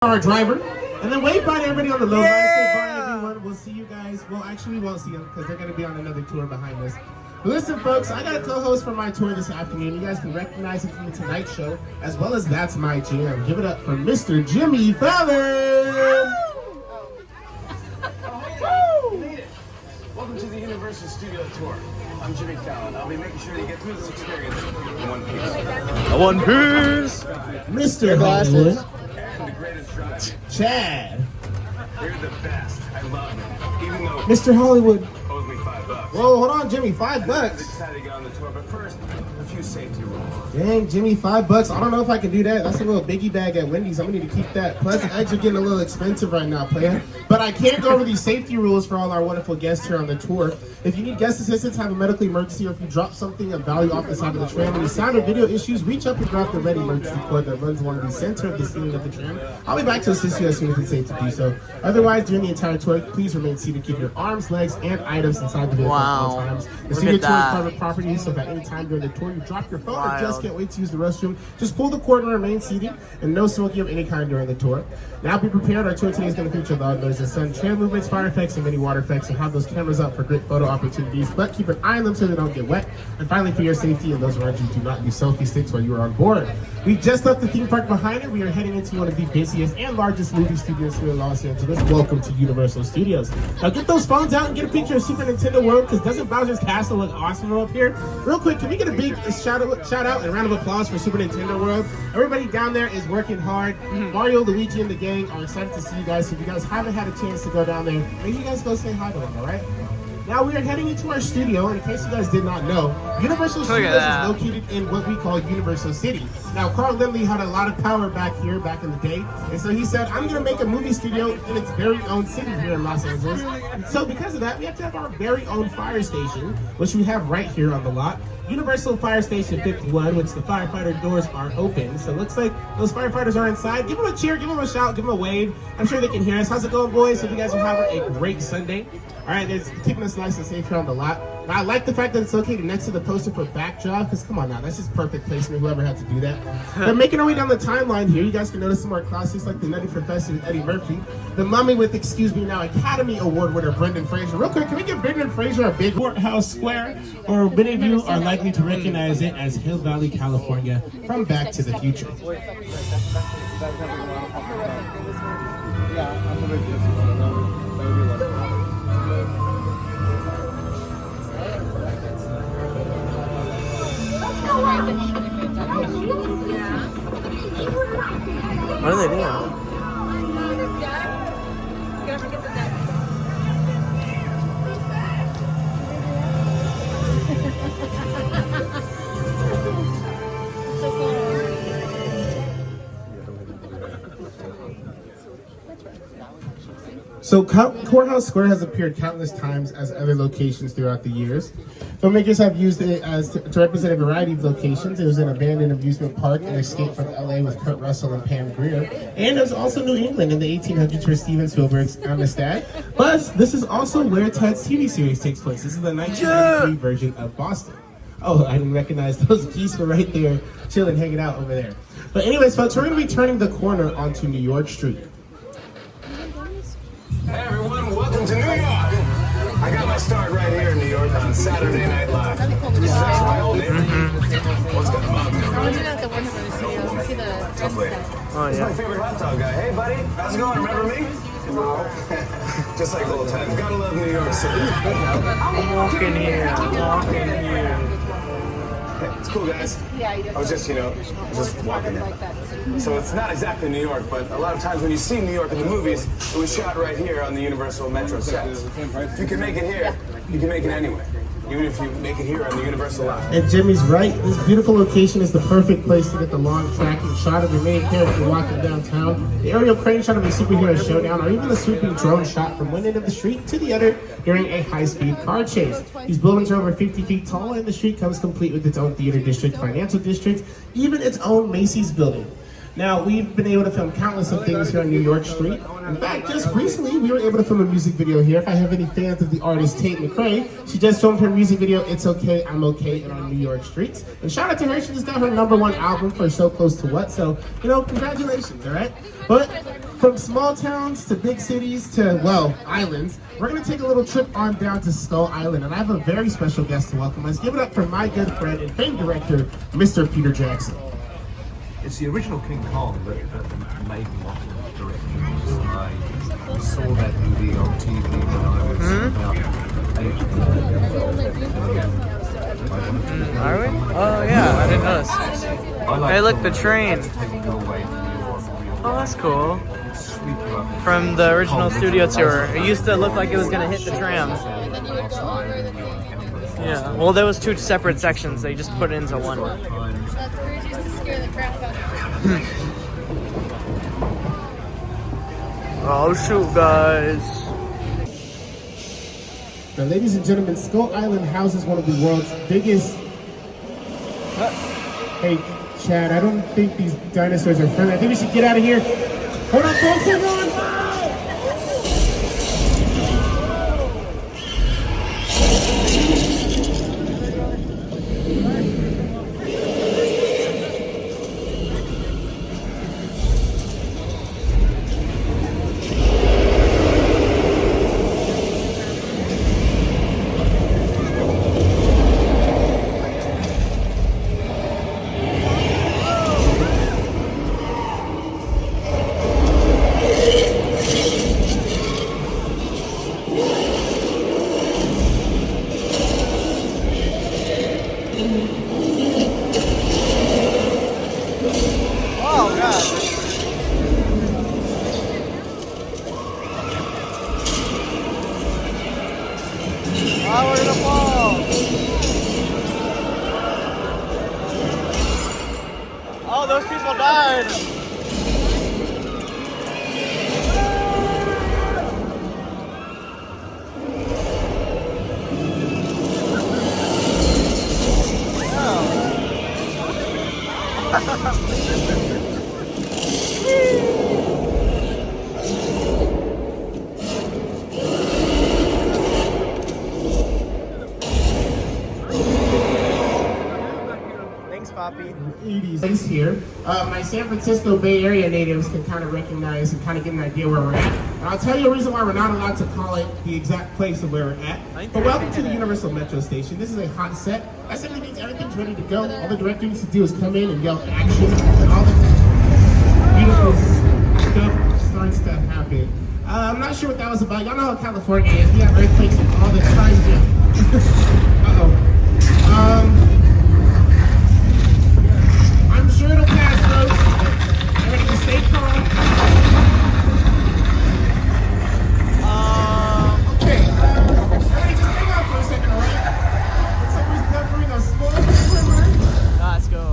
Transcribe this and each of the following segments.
our driver, and then wave bye to everybody on the low line. Say bye, everyone. We'll see you guys. Well, actually, we won't see them because they're going to be on another tour behind us. But listen, folks, I got a co-host for my tour this afternoon. You guys can recognize him from the Tonight Show, as well as That's My Jam. Give it up for Mr. Jimmy Fallon. Welcome to the Universal Studio Tour. I'm Jimmy Fallon. I'll be making sure you get through this experience in one piece. One Piece! Mr. Hollywood. And the greatest drive. Chad. You're the best. I love it. Even though Mr. Hollywood. owes me $5. Whoa, hold on, Jimmy. $5. I'm excited to get on the tour, but first, a few safety rules. Dang, Jimmy, $5. I don't know if I can do that. That's a little biggie bag at Wendy's. I'm gonna need to keep that. Plus, eggs are getting a little expensive right now, player. But I can't go over these safety rules for all our wonderful guests here on the tour. If you need guest assistance, have a medical emergency, or if you drop something of value off the side of the tram, any sound or video issues, reach up and grab the red emergency cord that runs along the center of the ceiling of the tram. I'll be back to assist you as soon as it's safe to do so. Otherwise, during the entire tour, please remain seated. Keep your arms, legs, and items inside the vehicle at all times. The studio tour is private property, so if at any time during the tour you drop your phone or just can't wait to use the restroom, just pull the cord and remain seated, and no smoking of any kind during the tour. Now be prepared, our tour today is going to feature loud noises, sun, tram movements, fire effects, and many water effects, and have those cameras up for great photo opportunities, but keep an eye on them so they don't get wet. And finally, for your safety and those around you, do not use selfie sticks while you are on board. We just left the theme park behind it. We are heading into one of the busiest and largest movie studios here in Los Angeles. Welcome to Universal Studios. Now get those phones out and get a picture of Super Nintendo World, because doesn't Bowser's Castle look awesome up here? Real quick, can we get a big shout out and round of applause for Super Nintendo World? Everybody down there is working hard. Mario, Luigi, and the gang are excited to see you guys. So if you guys haven't had a chance to go down there, make sure you guys go say hi to them, all right? Now we are heading into our studio, and in case you guys did not know, Universal Studios is located in what we call Universal City. Now, Carl Lindley had a lot of power back here back in the day, and so he said, I'm going to make a movie studio in its very own city here in Los Angeles. And so because of that, we have to have our very own fire station, which we have right here on the lot. Universal Fire Station 51, which the firefighter doors are open. So it looks like those firefighters are inside. Give them a cheer, give them a shout, give them a wave. I'm sure they can hear us. How's it going, boys? Hope you guys are having a great Sunday. All right, it's keeping us nice and safe here on the lot. Now, I like the fact that it's located next to the poster for Backdrop, because come on now, that's just perfect placement, whoever had to do that. But making our way down the timeline here, you guys can notice some more classics like The Nutty Professor with Eddie Murphy, The Mummy with, excuse me now, Academy Award winner Brendan Fraser. Real quick, can we give Brendan Fraser a big Courthouse Square? Or many of you are likely to recognize it as Hill Valley, California from Back to the Future. What are they doing? So Courthouse Square has appeared countless times as other locations throughout the years. Filmmakers have used it as to represent a variety of locations. It was an abandoned amusement park and Escape from LA with Kurt Russell and Pam Grier. And it was also New England in the 1800s where Steven Spielberg's Amistad. Plus, this is also where Ted's TV series takes place. This is the 1993 version of Boston. Oh, I didn't recognize those geese were right there chilling, hanging out over there. But anyways, folks, we're going to be turning the corner onto New York Street. Hey everyone, welcome to New York. I got my start right here in New York on Saturday Night Live. This is actually my old neighborhood. What's going on? Tough lady. This is my favorite hot dog guy. Hey buddy, how's it going? Remember me? Just like old times. Gotta love New York City. I'm walking here. Hey, it's cool, guys. I was just, just walking in. So it's not exactly New York, but a lot of times when you see New York in the movies, it was shot right here on the Universal Metro sets. If you can make it here, you can make it anywhere. Even if you make it here on the Universal lot. And Jimmy's right. This beautiful location is the perfect place to get the long tracking shot of the main character walking downtown, the aerial crane shot of a superhero showdown, or even the swooping drone shot from one end of the street to the other during a high-speed car chase. These buildings are over 50 feet tall, and the street comes complete with its own theater district, financial district, even its own Macy's building. Now, we've been able to film countless of things here on New York Street. In fact, just recently, we were able to film a music video here. If I have any fans of the artist Tate McRae, she just filmed her music video, It's Okay, I'm Okay, in our New York streets. And shout out to her, she just got her #1 album for So Close to What, so, congratulations, all right? But From small towns to big cities to, well, islands, we're going to take a little trip on down to Skull Island, and I have a very special guest to welcome us. Give it up for my good friend and famed director, Mr. Peter Jackson. It's the original King Kong that made me want to direct movies. I saw that movie on TV when I was about 8. Are we? Oh yeah, I didn't notice. Hey, look, the train. Oh, that's cool. From the original studio tour, it used to look like it was gonna hit the tram. Yeah. Well, there was 2 separate sections. They just put it into one. Oh shoot, guys. Now, ladies and gentlemen, Skull Island houses one of the world's biggest... Hey, Chad, I don't think these dinosaurs are friendly. I think we should get out of here. Hold on, folks, hang on! Oh, those people died. Thanks, Poppy. 80s here. My San Francisco Bay Area natives can kind of recognize and kind of get an idea where we're at. And I'll tell you a reason why we're not allowed to call it the exact place of where we're at. But welcome to the Universal Metro Station. This is a hot set. That simply means everything's ready to go. All the director needs to do is come in and yell action, and all the beautiful stuff starts to happen. I'm not sure what that was about. Y'all know how California is. We have earthquakes all the time here. I'm sure it'll pass, folks. Everybody just stay calm. Okay. Everybody just hang out for a second, alright? Looks like we're covering a small swimmer. Let's go.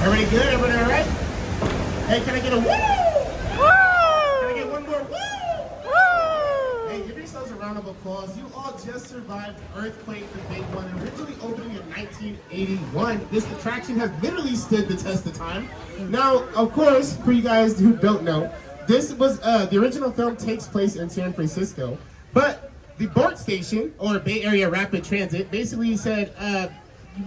Everybody good? Everybody all right? Hey, can I get a woo? Woo! Can I get one more woo? Woo! Hey, give yourselves a round of applause. You all just survived Earthquake, the big one, originally opening in 1981. This attraction has literally stood the test of time. Now, of course, for you guys who don't know, this was the original film takes place in San Francisco, but the BART station, or Bay Area Rapid Transit, basically said,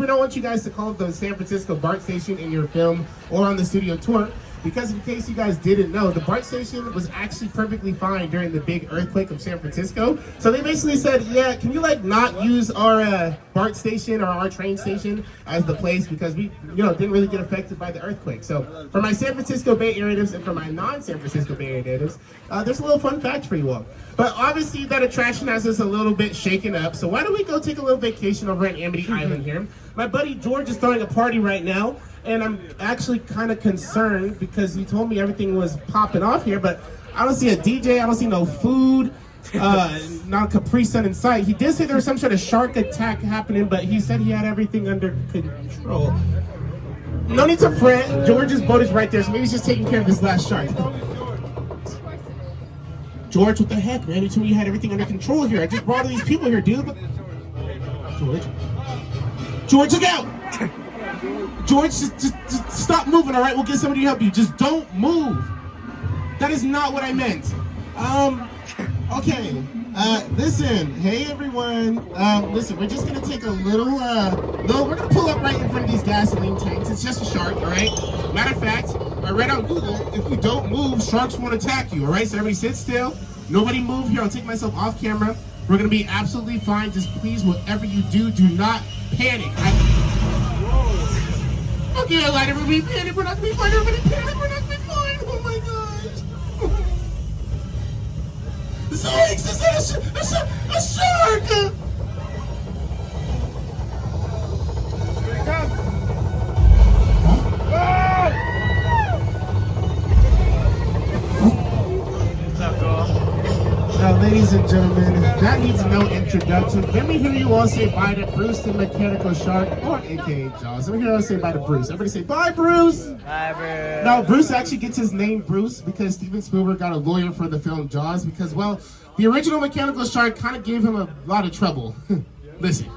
we don't want you guys to call it the San Francisco BART station in your film or on the studio tour. because in case you guys didn't know, the BART station was actually perfectly fine during the big earthquake of San Francisco. So they basically said, yeah, can you like not use our BART station or our train station as the place, because we, didn't really get affected by the earthquake. So for my San Francisco Bay Area natives and for my non-San Francisco Bay Area natives, there's a little fun fact for you all. But obviously that attraction has us a little bit shaken up. So why don't we go take a little vacation over at Amity Island here? My buddy George is throwing a party right now, and I'm actually kind of concerned because he told me everything was popping off here, but I don't see a DJ, I don't see no food, not a Capri Sun in sight. He did say there was some sort of shark attack happening, but he said he had everything under control. No need to fret, George's boat is right there, so maybe he's just taking care of this last shark. George, what the heck, man? You told me you had everything under control here. I just brought all these people here, dude. George, look out! George, just stop moving, all right? We'll get somebody to help you. Just don't move. That is not what I meant. Okay. Listen. Hey, everyone. Listen, we're just gonna take a little, we're gonna pull up right in front of these gasoline tanks. It's just a shark, all right? Matter of fact, I read on Google, if you don't move, sharks won't attack you, all right? So everybody sit still. Nobody move here. I'll take myself off camera. We're gonna be absolutely fine. Just please, whatever you do not panic. Okay, I lied. Everybody panic. We're not gonna be fine. Everybody panic. We're not gonna be fine. Oh my gosh. Zoinks! Is that a shark? Here it comes. Now, ladies and gentlemen, that needs no introduction. Let me hear you all say bye to Bruce the Mechanical Shark, or AKA Jaws. Let me hear you all say bye to Bruce. Everybody say bye, Bruce. Bye, Bruce. Now, Bruce actually gets his name Bruce because Steven Spielberg got a lawyer for the film Jaws because, well, the original Mechanical Shark kind of gave him a lot of trouble. Listen.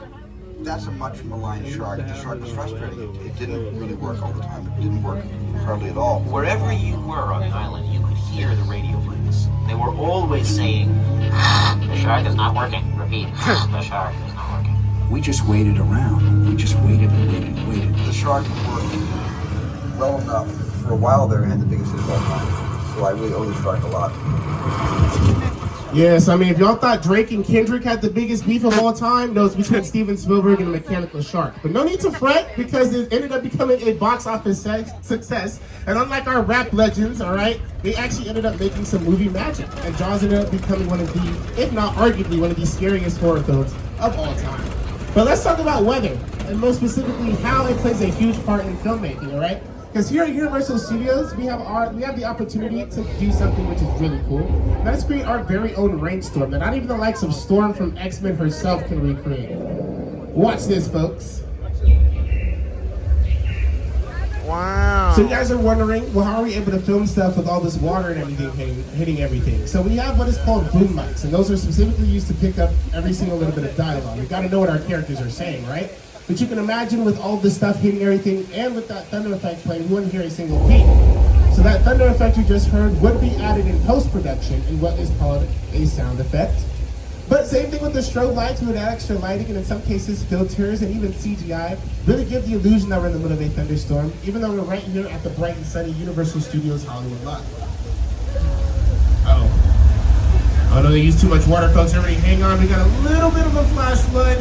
That's a much maligned shark. The shark was frustrating. It didn't really work all the time. It didn't work hardly at all. Wherever you were on the island, you could hear the radio waves. They were always saying, the shark is not working. Repeat, the shark is not working. We just waited around. We just waited and waited and waited. The shark worked well enough. For a while there, I had the biggest hit of all time. So I really owe the shark a lot. Yes, I mean, if y'all thought Drake and Kendrick had the biggest beef of all time, no, it's between Steven Spielberg and Mechanical Shark. But no need to fret, because it ended up becoming a box office success. And unlike our rap legends, all right, they actually ended up making some movie magic. And Jaws ended up becoming one of the, if not arguably, one of the scariest horror films of all time. But let's talk about weather, and most specifically, how it plays a huge part in filmmaking, all right? Because here at Universal Studios, we have the opportunity to do something which is really cool. That is create our very own rainstorm that not even the likes of Storm from X-Men herself can recreate. Watch this, folks. Wow. So you guys are wondering, well, how are we able to film stuff with all this water and everything hitting everything? So we have what is called boom mics, and those are specifically used to pick up every single little bit of dialogue. We've got to know what our characters are saying, right? But you can imagine with all this stuff hitting everything and with that thunder effect playing, you wouldn't hear a single beat. So that thunder effect you just heard would be added in post-production in what is called a sound effect. But same thing with the strobe lights, we would add extra lighting and in some cases filters and even CGI really give the illusion that we're in the middle of a thunderstorm, even though we're right here at the bright and sunny Universal Studios Hollywood lot. Oh no, they used too much water, folks. Everybody hang on, we got a little bit of a flash flood.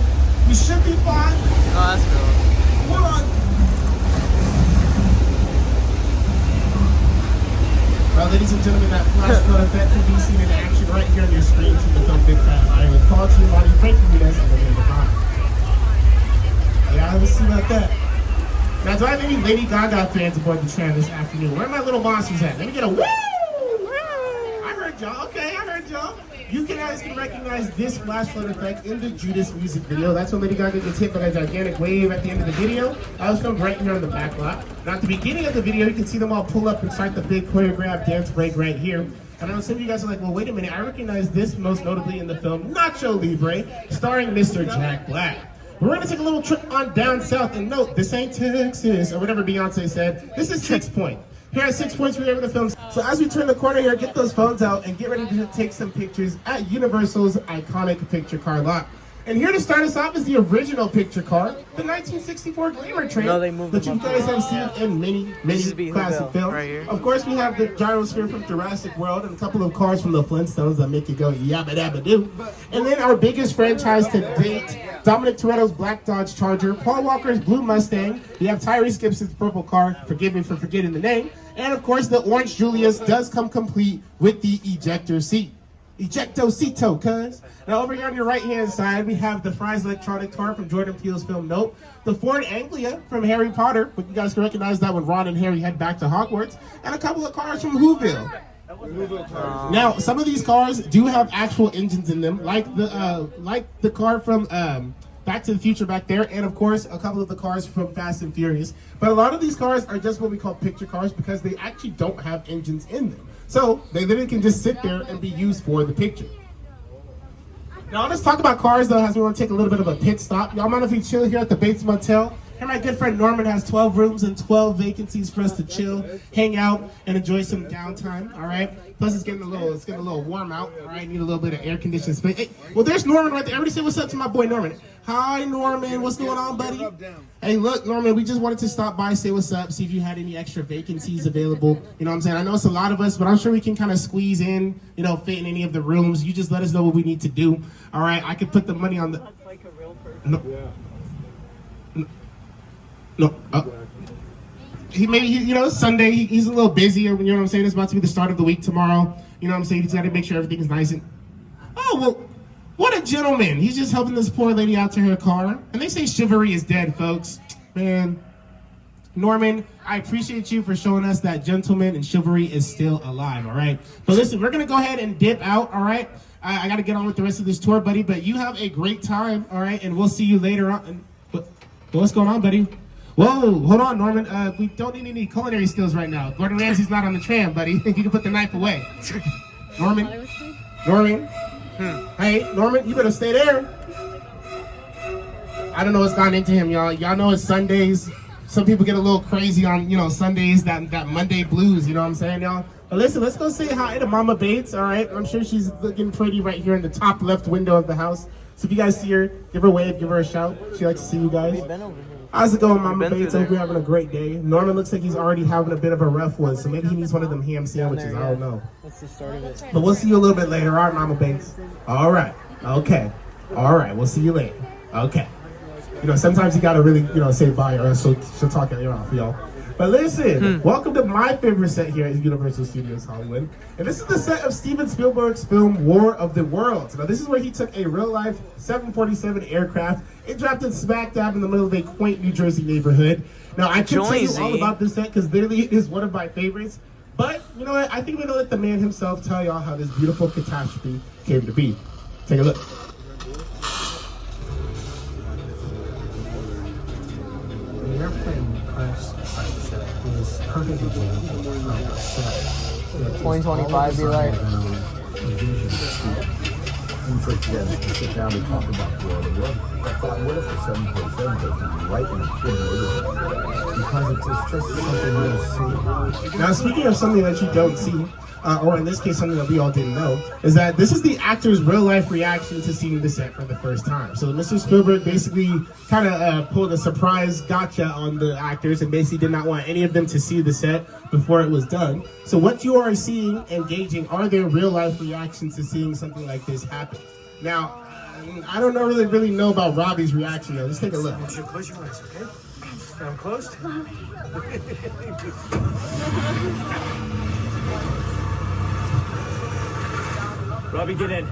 We should be fine. Oh, that's cool. Hold on. Well, ladies and gentlemen, that flash flood effect can be seen in action right here on your screen from the film Big Fat Liar with Paul Giamatti, Frank Muniz, and Amanda Bond. Yeah, let's see about that. Now, do I have any Lady Gaga fans aboard the tram this afternoon? Where are my little monsters at? Let me get a woo! I heard y'all. Okay, I heard y'all. You guys can recognize this flash flood effect in the Judas music video. That's when Lady Gaga gets hit by a gigantic wave at the end of the video. I was filmed right here on the back lot. Now at the beginning of the video, you can see them all pull up and start the big choreographed dance break right here. And I know some of you guys are like, well, wait a minute, I recognize this most notably in the film Nacho Libre, starring Mr. Jack Black. We're gonna take a little trip on down south, and note, this ain't Texas, or whatever Beyonce said. This is 6 Point. Here at 6 Points, we're able to film. So as we turn the corner here, get those phones out and get ready to take some pictures at Universal's iconic picture car lot. And here to start us off is the original picture car, the 1964 Glamour train that you guys have seen in many classic films. right Of course, we have the gyrosphere from Jurassic World and a couple of cars from the Flintstones that make you go yabba dabba doo. And then our biggest franchise to date, Dominic Toretto's Black Dodge Charger, Paul Walker's Blue Mustang, we have Tyrese Gibson's purple car, forgive me for forgetting the name, and of course the orange Julius does come complete with the ejector seat. Ejectocito, cuz. Now over here on your right hand side, we have the Fry's electronic car from Jordan Peele's film Nope, the Ford Anglia from Harry Potter, but you guys can recognize that when Ron and Harry head back to Hogwarts, and a couple of cars from Whoville. Now, some of these cars do have actual engines in them, like the car from Back to the Future back there, and of course, a couple of the cars from Fast and Furious. But a lot of these cars are just what we call picture cars because they actually don't have engines in them. So they literally can just sit there and be used for the picture. Now let's talk about cars though, as we want to take a little bit of a pit stop. Y'all mind if we chill here at the Bates Motel? Here my good friend Norman has 12 rooms and 12 vacancies for us to chill, hang out, and enjoy some downtime, all right? Plus it's getting a little warm out, all right? Need a little bit of air conditioned space. Hey, well there's Norman right there. Everybody say what's up to my boy Norman. Hi Norman, what's going on, buddy? Hey look Norman, we just wanted to stop by, say what's up, see if you had any extra vacancies available. You know what I'm saying? I know it's a lot of us, but I'm sure we can kind of squeeze in, you know, fit in any of the rooms. You just let us know what we need to do, all right? I could put the money on the... Like a real person. No. No, you know, it's Sunday, he's a little busy, or you know what I'm saying, it's about to be the start of the week tomorrow, you know what I'm saying, he's got to make sure everything's nice and, oh, well, what a gentleman, he's just helping this poor lady out to her car, and they say chivalry is dead, folks, man. Norman, I appreciate you for showing us that gentleman and chivalry is still alive, all right, but listen, we're going to go ahead and dip out, all right, I got to get on with the rest of this tour, buddy, but you have a great time, all right, and we'll see you later on. What's going on, buddy? Whoa, hold on, Norman. We don't need any culinary skills right now. Gordon Ramsay's not on the tram, buddy. You can put the knife away. Norman? Hey, Norman, you better stay there. I don't know what's gone into him, y'all. Y'all know it's Sundays. Some people get a little crazy on, you know, Sundays, that Monday blues, you know what I'm saying, y'all? But listen, let's go say hi to Mama Bates, all right? I'm sure she's looking pretty right here in the top left window of the house. So if you guys see her, give her a wave, give her a shout. She likes to see you guys. How's it going, Mama Bates? Hope you're having a great day. Norman looks like he's already having a bit of a rough one, so maybe he needs one of them ham sandwiches. I don't know. That's the start of it. But we'll see you a little bit later. All right, Mama Bates? All right. Okay. All right. We'll see you later. Okay. You know, sometimes you got to really, you know, say bye or else she'll talk your ear off, y'all. But listen, welcome to my favorite set here at Universal Studios Hollywood. And this is the set of Steven Spielberg's film War of the Worlds. Now this is where he took a real-life 747 aircraft and dropped it smack dab in the middle of a quaint New Jersey neighborhood. Now I could tell you all about this set because literally it is one of my favorites. But you know what? I think we're going to let the man himself tell y'all how this beautiful catastrophe came to be. Take a look. The airplane crash site is perfect example of a set. 2025 be like. And so together, we sit down, we talk about War of the World. I thought, what if the 747 goes right in the neighborhood? Because it's just something you don't see. Now, speaking of something that you don't see, or in this case, something that we all didn't know, is that this is the actor's real-life reaction to seeing the set for the first time. So Mr. Spielberg basically kind of pulled a surprise gotcha on the actors and basically did not want any of them to see the set before it was done. So what you are seeing and gauging are their real-life reactions to seeing something like this happen. Now, I don't really know about Robbie's reaction, though. Let's take a look. Close your eyes, okay? Now I'm closed. Robbie, get in.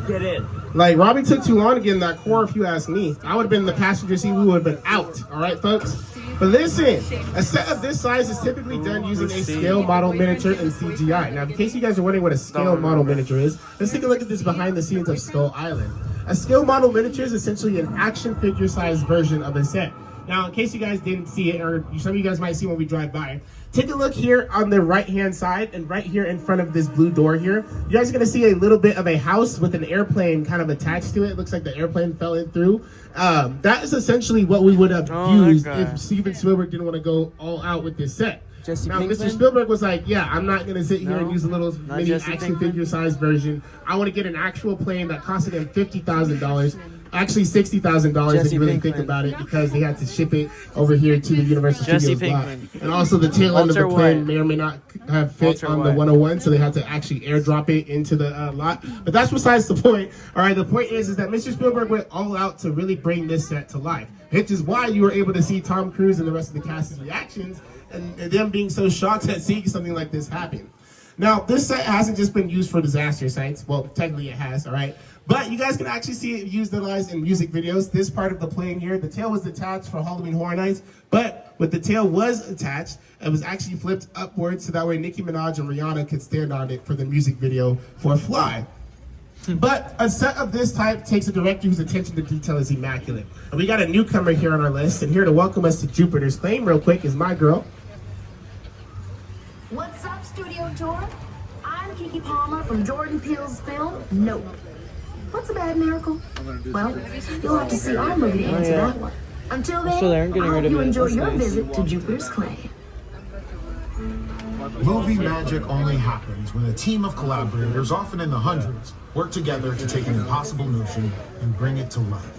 Get in. Like, Robbie took too long to get in that core, if you ask me. I would have been in the passenger seat, we would have been out. All right, folks? But listen, a set of this size is typically done using a scale model miniature and CGI. Now, in case you guys are wondering what a scale model miniature is, let's take a look at this behind the scenes of Skull Island. A scale model miniature is essentially an action figure sized version of a set. Now, in case you guys didn't see it, or some of you guys might see when we drive by, take a look here on the right-hand side, and right here in front of this blue door here, you guys are going to see a little bit of a house with an airplane kind of attached to it. It looks like the airplane fell in through. That is essentially what we would have used if Steven Spielberg didn't want to go all out with this set. Jesse Now, Pinkman? Mr. Spielberg was like, yeah, I'm not going to sit here No, and use a little not mini Jesse action Pinkman? figure-sized version. I want to get an actual plane that costed them $50,000. Actually, $60,000 if Jesse you really think Pinkman. about it, because they had to ship it over here to the Universal Jesse Studios lot. Pinkman. And also, the tail end of the Walter plane White. may or may not have fit Walter on the White. 101, so they had to actually airdrop it into the lot. But that's besides the point. All right, the point is that Mr. Spielberg went all out to really bring this set to life, which is why you were able to see Tom Cruise and the rest of the cast's reactions and them being so shocked at seeing something like this happen. Now, this set hasn't just been used for disaster sites. Well, technically it has, all right? But you guys can actually see it utilized in music videos. This part of the plane here, the tail was detached for Halloween Horror Nights, but when the tail was attached, it was actually flipped upwards so that way Nicki Minaj and Rihanna could stand on it for the music video for Fly. But a set of this type takes a director whose attention to detail is immaculate. And we got a newcomer here on our list, and here to welcome us to Jupiter's Claim real quick is my girl. What's up, Studio Tour? I'm Kiki Palmer from Jordan Peele's film, Nope. What's a bad miracle? Well, you'll have to see our movie to answer that one. Until then, So they're getting I rid hope of you it. enjoy That's your nice. visit to Jupiter's Clay. Movie magic only happens when a team of collaborators, often in the hundreds, work together to take an impossible notion and bring it to life.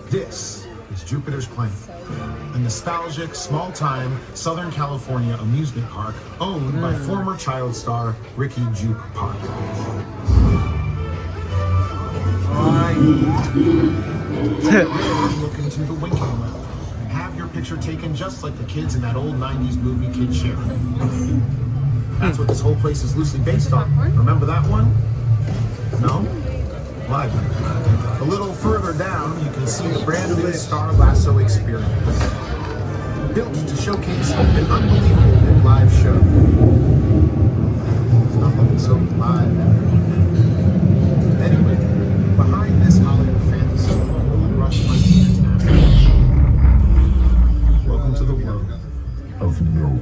This is Jupiter's Claim, a nostalgic, small-time Southern California amusement park owned by former child star Ricky Juke Park. Look into the winking well and have your picture taken just like the kids in that old 90s movie Kid Sharing. That's what this whole place is loosely based on. Remember that one? No? Live. A little further down, you can see the brand new Star Lasso experience. Built to showcase an unbelievable live show. There's nothing so live. Anyway, behind this Hollywood fantasy, Rush Lights International. Welcome to the world of no.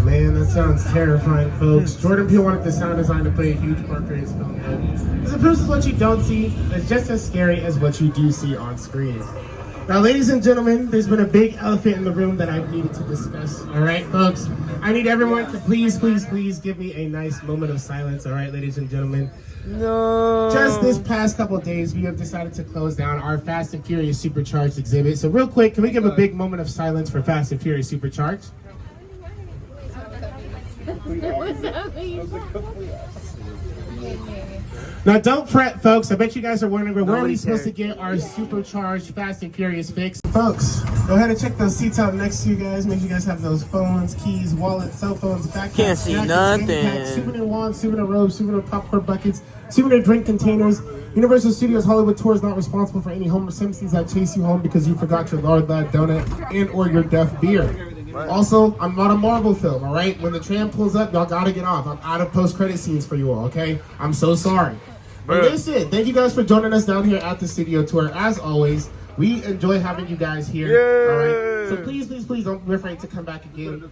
Man, that sounds terrifying, folks. Jordan Peele wanted the sound design to play a huge part for his film. Because it proves what you don't see is just as scary as what you do see on screen. Now, ladies and gentlemen, there's been a big elephant in the room that I've needed to discuss. All right, folks? I need everyone to please give me a nice moment of silence. All right, ladies and gentlemen? No. Just this past couple of days, we have decided to close down our Fast and Furious Supercharged exhibit. So real quick, can we give a big moment of silence for Fast and Furious Supercharged? Now, don't fret, folks. I bet you guys are wondering, where are we supposed to get our supercharged Fast and Furious fix? Folks, go ahead and check those seats out next to you guys. Make sure you guys have those phones, keys, wallets, cell phones, backpacks, Can't see jackets, nothing. backpacks, souvenir wands, souvenir robes, souvenir popcorn buckets, souvenir drink containers. Universal Studios Hollywood Tour is not responsible for any Homer Simpsons that chase you home because you forgot your Lard Lad donut and or your Duff beer. Also, I'm not a Marvel film, all right? When the tram pulls up, y'all gotta get off. I'm out of post-credit scenes for you all, okay? I'm so sorry. But that's it. Thank you guys for joining us down here at the studio tour. As always, we enjoy having you guys here, all right? So please don't be afraid to come back again.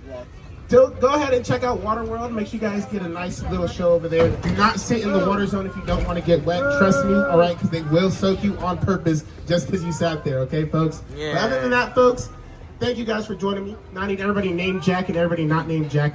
Go ahead and check out Waterworld. Make sure you guys get a nice little show over there. Do not sit in the water zone if you don't want to get wet. Trust me, all right? Because they will soak you on purpose just because you sat there, okay, folks? Yeah. But other than that, folks, thank you guys for joining me. Now I need everybody named Jack and everybody not named Jack to